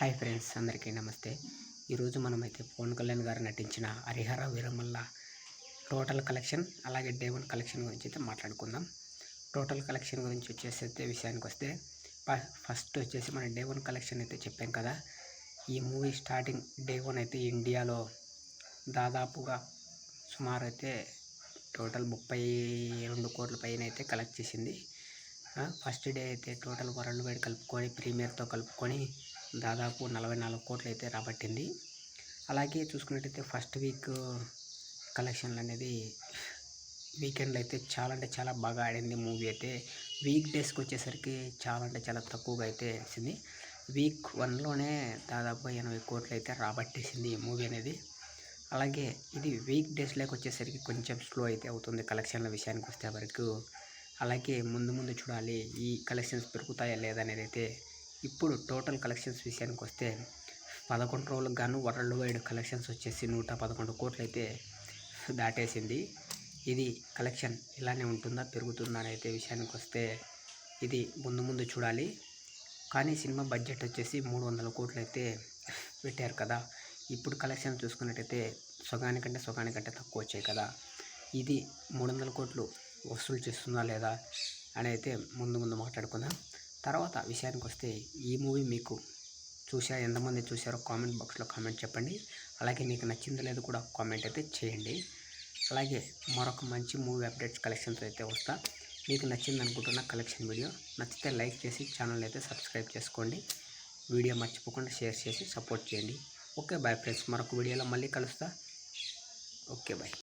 Hi friends, అందరికీ నమస్తే. ఈరోజు మనమైతే పవన్ కళ్యాణ్ గారు నటించిన హరిహర వీరమల్ల టోటల్ కలెక్షన్ అలాగే డే 1 కలెక్షన్ గురించి అయితే మాట్లాడుకుందాం. టోటల్ కలెక్షన్ గురించి వచ్చేసి విషయానికి వస్తే ఫస్ట్ వచ్చేసి మన డే 1 కలెక్షన్ అయితే చెప్పాం కదా. ఈ మూవీ స్టార్టింగ్ డే 1 అయితే ఇండియాలో దాదాపుగా సుమారు అయితే టోటల్ 32 కోట్ల పైన అయితే కలెక్ట్ చేసింది. ఫస్ట్ డే అయితే టోటల్ వరల్డ్ వైడ్ కలుపుకొని ప్రీమియర్తో కలుపుకొని దాదాపు 44 కోట్లు అయితే రాబట్టింది. అలాగే చూసుకున్నట్టయితే ఫస్ట్ వీక్ కలెక్షన్లు అనేది వీకెండ్లో అయితే చాలా బాగా ఆడింది మూవీ అయితే. వీక్ డేస్కి వచ్చేసరికి చాలా తక్కువగా అయితే వేసింది. వీక్ 1లోనే దాదాపు 80 కోట్లు అయితే రాబట్టేసింది ఈ మూవీ అనేది. అలాగే ఇది వీక్ డేస్లోకి వచ్చేసరికి కొంచెం స్లో అయితే అవుతుంది కలెక్షన్ల విషయానికి వస్తే వరకు. అలాగే ముందు చూడాలి ఈ కలెక్షన్స్ పెరుగుతాయా లేదనేది అయితే. ఇప్పుడు టోటల్ కలెక్షన్స్ విషయానికి వస్తే 11 రోజులకు గాను వరల్డ్ వైడ్ కలెక్షన్స్ వచ్చేసి 111 కోట్లు అయితే దాటేసింది. ఇది కలెక్షన్ ఇలానే ఉంటుందా పెరుగుతుందా అనేది విషయానికి వస్తే ఇది ముందు చూడాలి. కానీ సినిమా బడ్జెట్ వచ్చేసి 300 కోట్లు అయితే పెట్టారు కదా. ఇప్పుడు కలెక్షన్ చూసుకున్నట్టయితే సగానికంటే తక్కువ వచ్చాయి కదా. ఇది 300 కోట్లు వసూలు చేస్తుందా లేదా అని అయితే ముందు మాట్లాడుకుందాం. తర్వాత విషయానికి వస్తే ఈ మూవీ మీకు ఎంతమంది చూశారో కామెంట్ బాక్స్లో కామెంట్ చెప్పండి. అలాగే మీకు నచ్చిందో లేదో కూడా కామెంట్ అయితే చేయండి. అలాగే మరొక మంచి మూవీ అప్డేట్స్ కలెక్షన్స్ అయితే వస్తా. మీకు నచ్చింది అనుకుంటున్న కలెక్షన్ వీడియో నచ్చితే లైక్ చేసి ఛానల్ అయితే సబ్స్క్రైబ్ చేసుకోండి. వీడియో మర్చిపోకుండా షేర్ చేసి సపోర్ట్ చేయండి. ఓకే బాయ్ ఫ్రెండ్స్, మరొక వీడియోలో మళ్ళీ కలుస్తా. Okay bye.